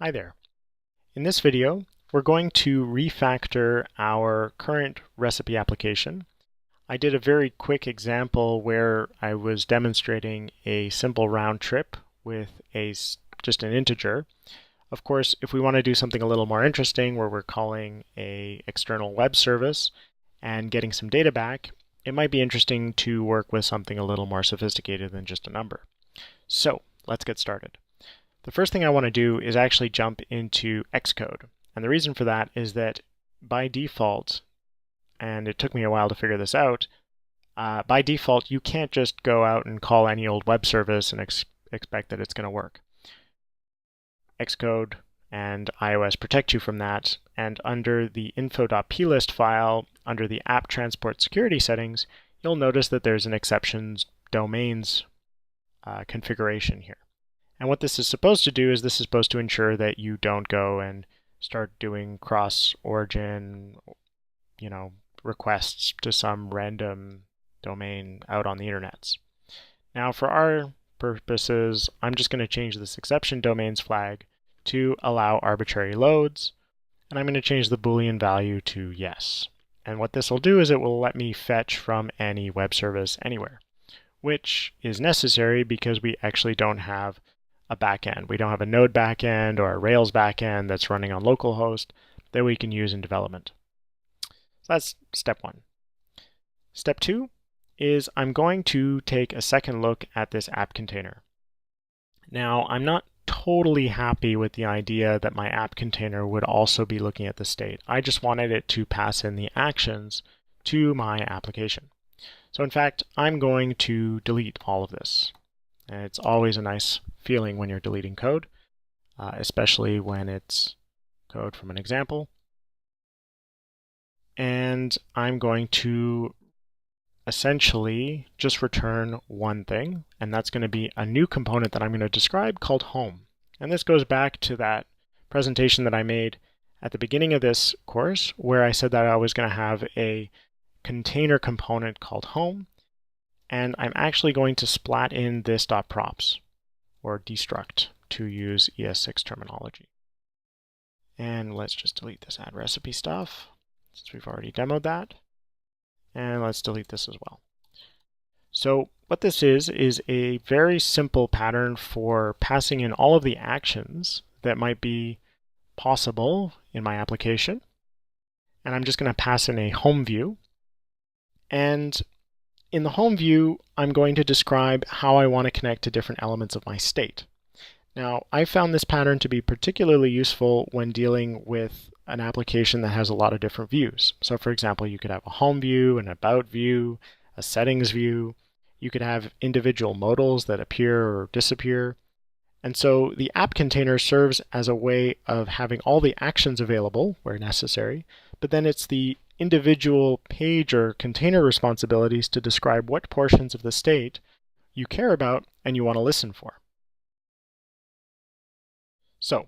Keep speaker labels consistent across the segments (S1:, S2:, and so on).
S1: Hi there. In this video, we're going to refactor our current recipe application. I did a very quick example where I was demonstrating a simple round trip with just an integer. Of course, if we want to do something a little more interesting where we're calling an external web service and getting some data back, it might be interesting to work with something a little more sophisticated than just a number. So let's get started. The first thing I want to do is actually jump into Xcode. And the reason for that is that by default, and it took me a while to figure this out, by default, you can't just go out and call any old web service and expect that it's going to work. Xcode and iOS protect you from that. And under the info.plist file, under the app transport security settings, you'll notice that there's an exceptions domains configuration here. And what this is supposed to do is this is supposed to ensure that you don't go and start doing cross-origin, requests to some random domain out on the internets. Now, for our purposes, I'm just going to change this exception domains flag to allow arbitrary loads, and I'm going to change the Boolean value to yes. And what this will do is it will let me fetch from any web service anywhere, which is necessary because we actually don't have a backend. We don't have a Node backend or a Rails backend that's running on localhost that we can use in development. So that's step one. Step two is I'm going to take a second look at this app container. Now, I'm not totally happy with the idea that my app container would also be looking at the state. I just wanted it to pass in the actions to my application. So in fact, I'm going to delete all of this. And it's always a nice feeling when you're deleting code, especially when it's code from an example. And I'm going to essentially just return one thing, and that's going to be a new component that I'm going to describe called home. And this goes back to that presentation that I made at the beginning of this course, where I said that I was going to have a container component called home, and I'm actually going to splat in this .props, or destruct, to use ES6 terminology. And let's just delete this add recipe stuff, since we've already demoed that. And let's delete this as well. So what this is a very simple pattern for passing in all of the actions that might be possible in my application. And I'm just going to pass in a home view. And in the home view, I'm going to describe how I want to connect to different elements of my state. Now, I found this pattern to be particularly useful when dealing with an application that has a lot of different views. So for example, you could have a home view, an about view, a settings view. You could have individual modals that appear or disappear. And so the app container serves as a way of having all the actions available where necessary, but then it's the individual page or container responsibilities to describe what portions of the state you care about and you want to listen for. So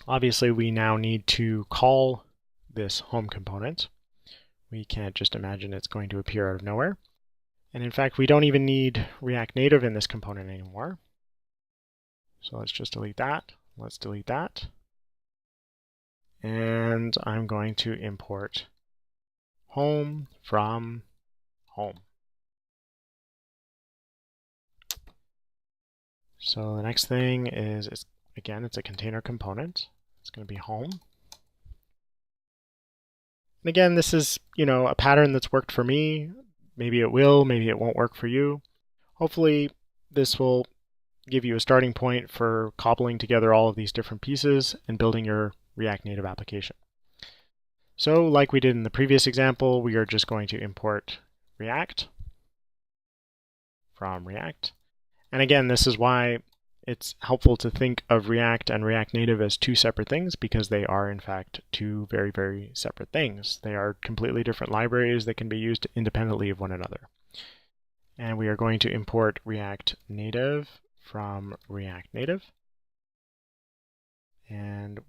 S1: obviously we now need to call this home component. We can't just imagine it's going to appear out of nowhere. And in fact, we don't even need React Native in this component anymore. So let's just delete that. Let's delete that. And I'm going to import home from home. So the next thing is, it's a container component. It's going to be home. And again, this is, a pattern that's worked for me. Maybe it will, maybe it won't work for you. Hopefully, this will give you a starting point for cobbling together all of these different pieces and building your React Native application. So like we did in the previous example, we are just going to import React from React. And again, this is why it's helpful to think of React and React Native as two separate things, because they are in fact two very, very separate things. They are completely different libraries that can be used independently of one another. And we are going to import React Native from React Native. And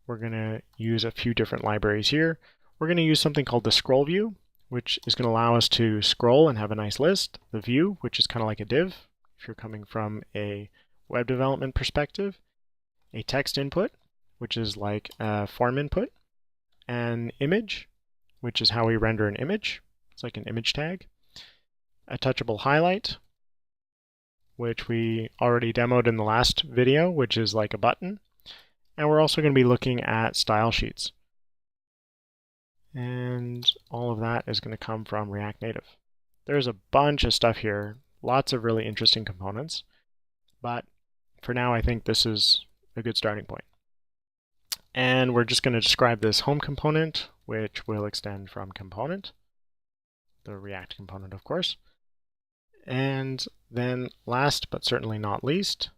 S1: we're going to use a few different libraries here. We're going to use something called the scroll view, which is going to allow us to scroll and have a nice list. The view, which is kind of like a div, if you're coming from a web development perspective. a text input, which is like a form input, an image, which is how we render an image. It's like an image tag. A touchable highlight, which we already demoed in the last video, which is like a button. And we're also going to be looking at style sheets. And all of that is going to come from React Native. There's a bunch of stuff here, lots of really interesting components. But for now, I think this is a good starting point. And we're just going to describe this home component, which will extend from component, the React component, of course. And then last but certainly not least,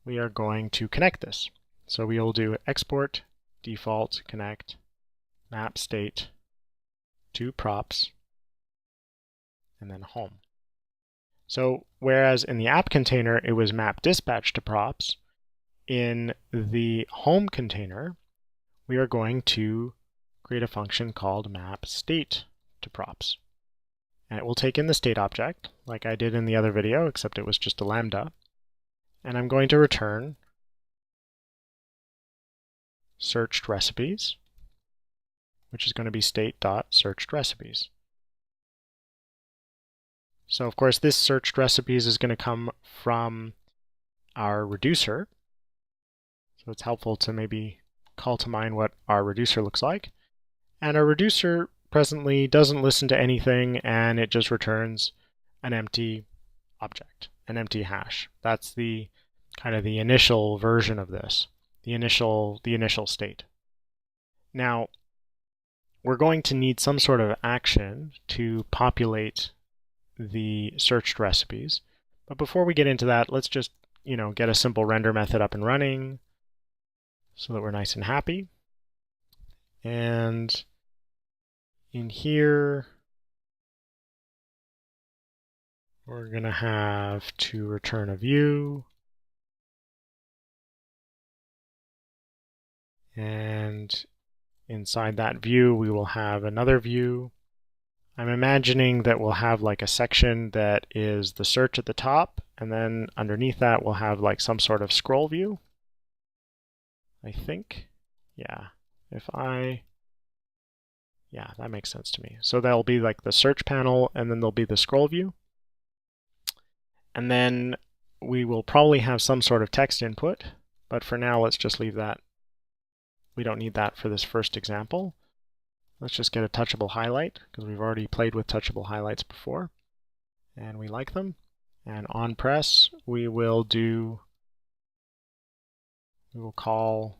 S1: we are going to connect this. So we will do export default connect map state to props and then home. So whereas in the app container it was map dispatch to props, in the home container we are going to create a function called map state to props. And it will take in the state object, like I did in the other video, except it was just a lambda. And I'm going to return searched recipes, which is going to be state.searchedRecipes. So of course this searched recipes is going to come from our reducer. So it's helpful to maybe call to mind what our reducer looks like. And our reducer presently doesn't listen to anything, and it just returns an empty object, an empty hash. That's the kind of the initial version of this, the initial state. Now, we're going to need some sort of action to populate the searched recipes. But before we get into that, let's just, get a simple render method up and running so that we're nice and happy. And in here, we're going to have to return a view. And inside that view, we will have another view. I'm imagining that we'll have like a section that is the search at the top, and then underneath that we'll have like some sort of scroll view. I think. Yeah. Yeah, that makes sense to me. So that'll be like the search panel, and then there'll be the scroll view. And then we will probably have some sort of text input, but for now, let's just leave that. We don't need that for this first example. Let's just get a touchable highlight, because we've already played with touchable highlights before, and we like them. And on press, we will call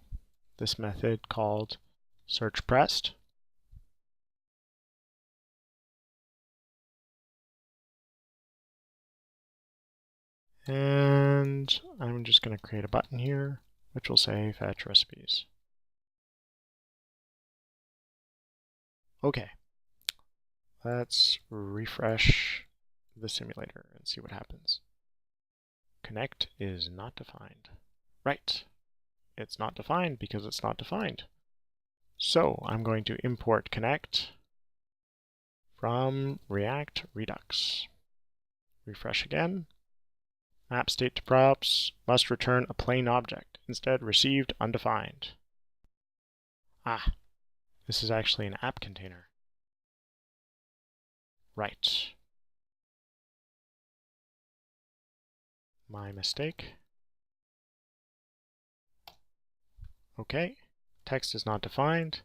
S1: this method called search pressed. And I'm just going to create a button here, which will say fetch recipes. Okay, let's refresh the simulator and see what happens. Connect is not defined. Right, it's not defined because it's not defined. So I'm going to import connect from React Redux. Refresh again. Map state to props must return a plain object, instead received undefined. Ah, this is actually an app container. Right. My mistake. Okay, text is not defined.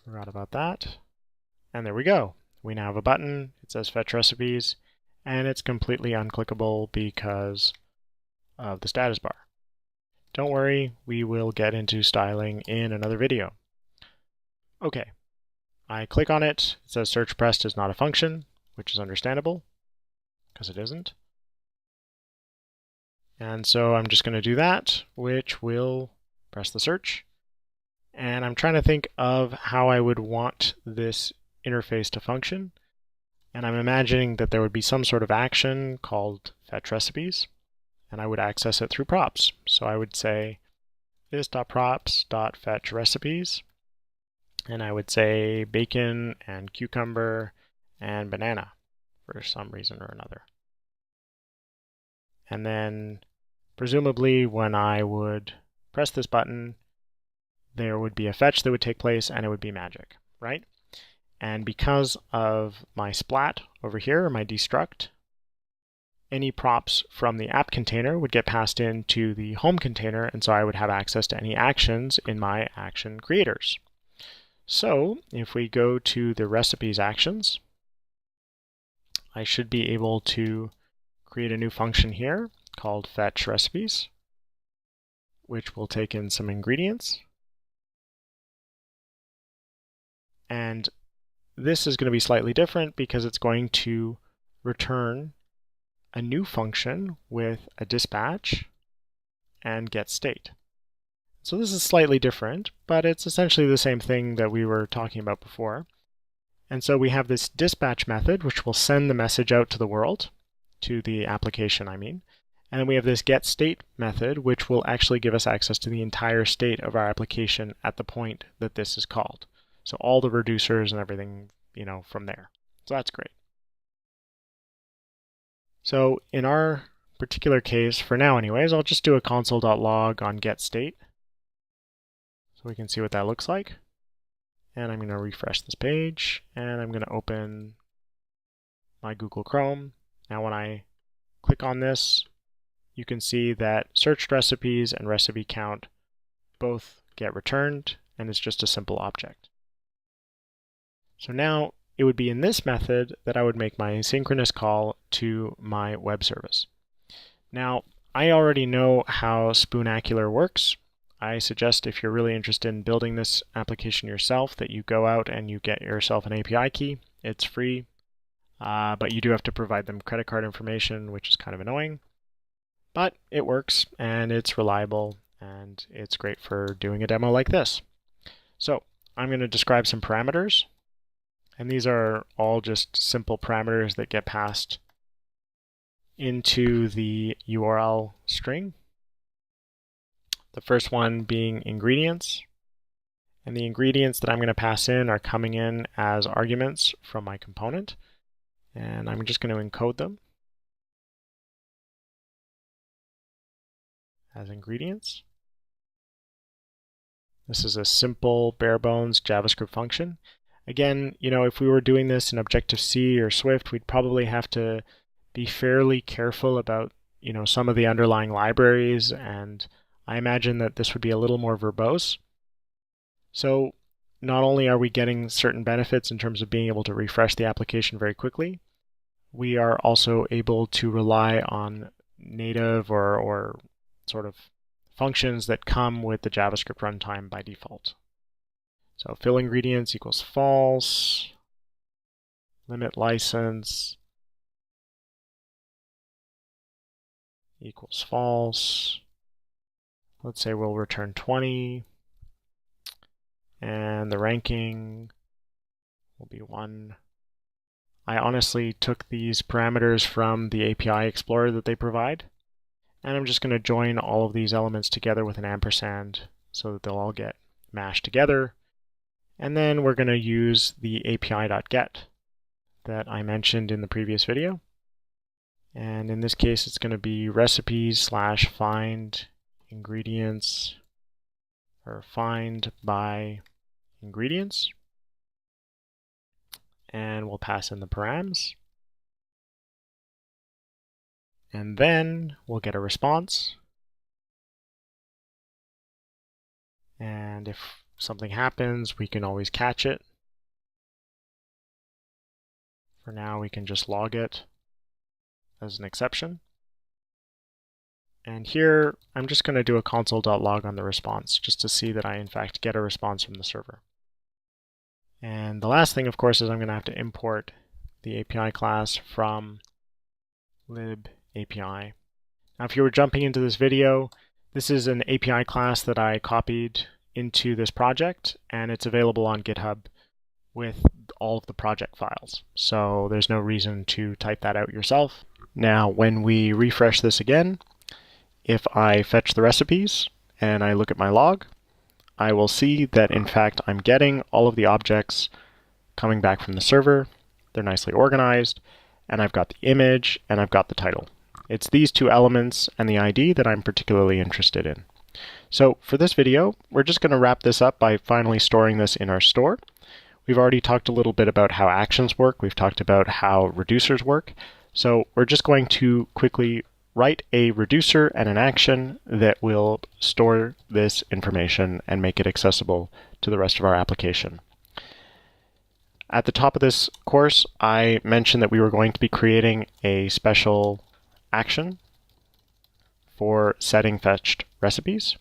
S1: Forgot about that. And there we go. We now have a button, it says fetch recipes, and it's completely unclickable because of the status bar. Don't worry, we will get into styling in another video. Okay, I click on it, it says search pressed is not a function, which is understandable, because it isn't. And so I'm just going to do that, which will press the search. And I'm trying to think of how I would want this interface to function. And I'm imagining that there would be some sort of action called fetch recipes, and I would access it through props. So I would say this.props.fetch recipes, and I would say bacon and cucumber and banana for some reason or another. and then presumably when I would press this button, there would be a fetch that would take place and it would be magic, right? And because of my splat over here, my destruct, any props from the app container would get passed into the home container, and so I would have access to any actions in my action creators. So if we go to the recipes actions, I should be able to create a new function here called fetch recipes, which will take in some ingredients. And this is going to be slightly different because it's going to return a new function with a dispatch and get state. So this is slightly different, but it's essentially the same thing that we were talking about before. And so we have this dispatch method, which will send the message out to the world, to the application, I mean. And then we have this get state method, which will actually give us access to the entire state of our application at the point that this is called. So all the reducers and everything, from there. So that's great. So in our particular case, for now anyways, I'll just do a console.log on get state, so we can see what that looks like. And I'm going to refresh this page, and I'm going to open my Google Chrome. Now when I click on this, you can see that searched recipes and recipe count both get returned, and it's just a simple object. So now it would be in this method that I would make my asynchronous call to my web service. Now, I already know how Spoonacular works. I suggest if you're really interested in building this application yourself that you go out and you get yourself an API key. It's free, but you do have to provide them credit card information, which is kind of annoying. But it works, and it's reliable, and it's great for doing a demo like this. So I'm going to describe some parameters. And these are all just simple parameters that get passed into the URL string. The first one being ingredients. And the ingredients that I'm going to pass in are coming in as arguments from my component. And I'm just going to encode them as ingredients. This is a simple, bare bones JavaScript function. Again, if we were doing this in Objective-C or Swift, we'd probably have to be fairly careful about, some of the underlying libraries, and I imagine that this would be a little more verbose. So not only are we getting certain benefits in terms of being able to refresh the application very quickly, we are also able to rely on native or sort of functions that come with the JavaScript runtime by default. So fill ingredients equals false, limit license equals false. Let's say we'll return 20, and the ranking will be 1. I honestly took these parameters from the API Explorer that they provide, and I'm just going to join all of these elements together with an ampersand so that they'll all get mashed together. And then we're going to use the api.get that I mentioned in the previous video. And in this case, it's going to be recipes/find ingredients, or find by ingredients. And we'll pass in the params. And then we'll get a response. And if something happens, we can always catch it. For now, we can just log it as an exception. And here, I'm just going to do a console.log on the response, just to see that I, in fact, get a response from the server. And the last thing, of course, is I'm going to have to import the API class from libapi. Now, if you were jumping into this video, this is an API class that I copied into this project, and it's available on GitHub with all of the project files. So there's no reason to type that out yourself. Now, when we refresh this again, if I fetch the recipes and I look at my log, I will see that in fact I'm getting all of the objects coming back from the server. They're nicely organized, and I've got the image and I've got the title. It's these two elements and the ID that I'm particularly interested in. So for this video, we're just going to wrap this up by finally storing this in our store. We've already talked a little bit about how actions work. We've talked about how reducers work. So we're just going to quickly write a reducer and an action that will store this information and make it accessible to the rest of our application. At the top of this course, I mentioned that we were going to be creating a special action for setting fetched recipes.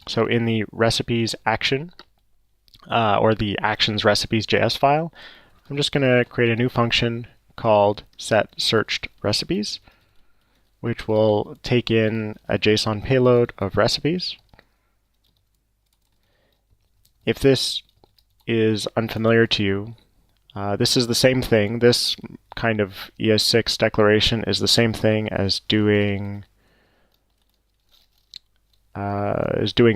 S1: So in the recipes action, or the actions recipes.js file, I'm just going to create a new function called setSearchedRecipes, which will take in a JSON payload of recipes. If this is unfamiliar to you, this is the same thing. This kind of ES6 declaration is the same thing as doing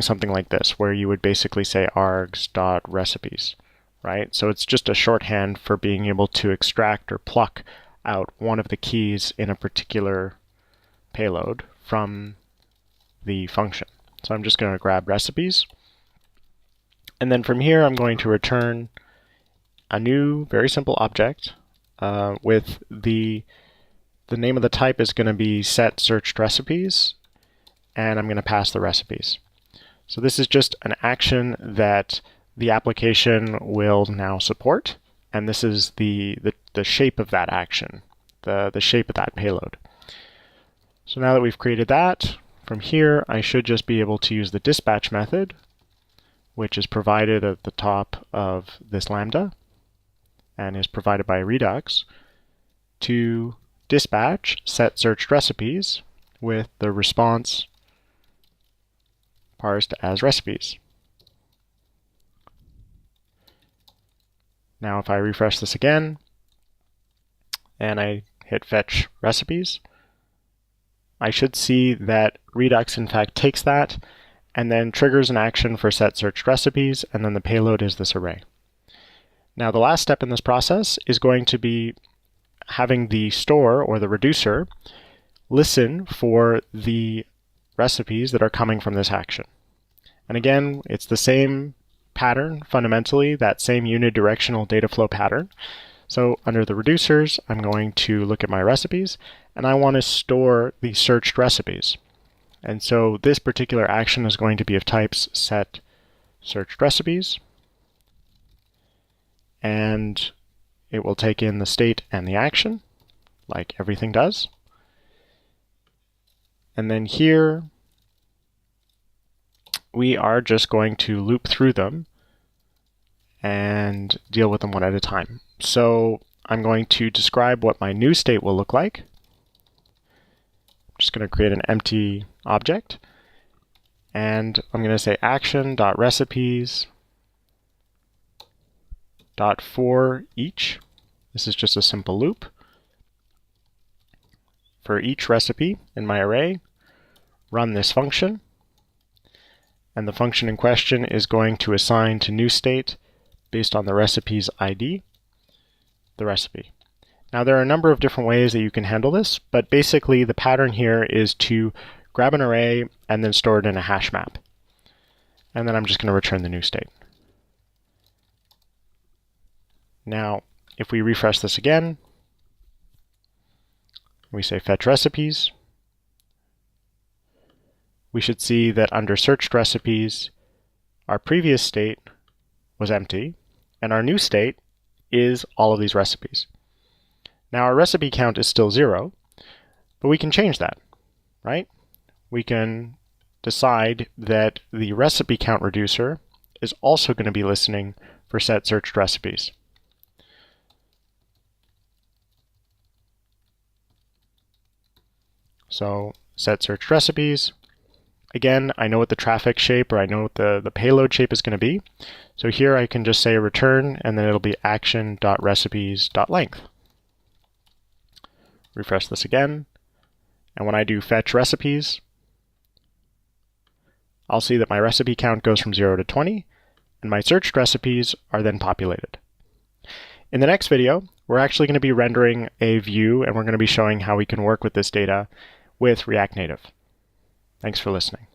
S1: something like this, where you would basically say args.recipes, right? So it's just a shorthand for being able to extract or pluck out one of the keys in a particular payload from the function. So I'm just going to grab recipes. And then from here, I'm going to return a new, very simple object with the name of the type is going to be setSearchedRecipes, and I'm going to pass the recipes. So this is just an action that the application will now support, and this is the shape of that action, the shape of that payload. So now that we've created that, from here I should just be able to use the dispatch method, which is provided at the top of this lambda and is provided by Redux, to dispatch setSearchedRecipes with the response parsed as recipes. Now if I refresh this again and I hit fetch recipes, I should see that Redux in fact takes that and then triggers an action for setSearchedRecipes, and then the payload is this array. Now the last step in this process is going to be having the store or the reducer listen for the recipes that are coming from this action. And again, it's the same pattern, fundamentally, that same unidirectional data flow pattern. So under the reducers, I'm going to look at my recipes, and I want to store the searched recipes. And so this particular action is going to be of types setSearchedRecipes, and it will take in the state and the action, like everything does. And then here, we are just going to loop through them and deal with them one at a time. So I'm going to describe what my new state will look like. I'm just going to create an empty object, and I'm going to say action.recipes.for each. This is just a simple loop. For each recipe in my array, run this function, and the function in question is going to assign to new state, based on the recipe's ID, the recipe. Now there are a number of different ways that you can handle this, but basically the pattern here is to grab an array and then store it in a hash map. And then I'm just going to return the new state. Now if we refresh this again, we say fetch recipes, we should see that under searched recipes, our previous state was empty, and our new state is all of these recipes. Now our recipe count is still 0, but we can change that, right? We can decide that the recipe count reducer is also going to be listening for setSearchedRecipes. So setSearchedRecipes. Again, I know what the traffic shape, or I know what the payload shape is going to be. So here I can just say return, and then it'll be action.recipes.length. Refresh this again, and when I do fetch recipes, I'll see that my recipe count goes from 0 to 20, and my searched recipes are then populated. In the next video, we're actually going to be rendering a view, and we're going to be showing how we can work with this data with React Native. Thanks for listening.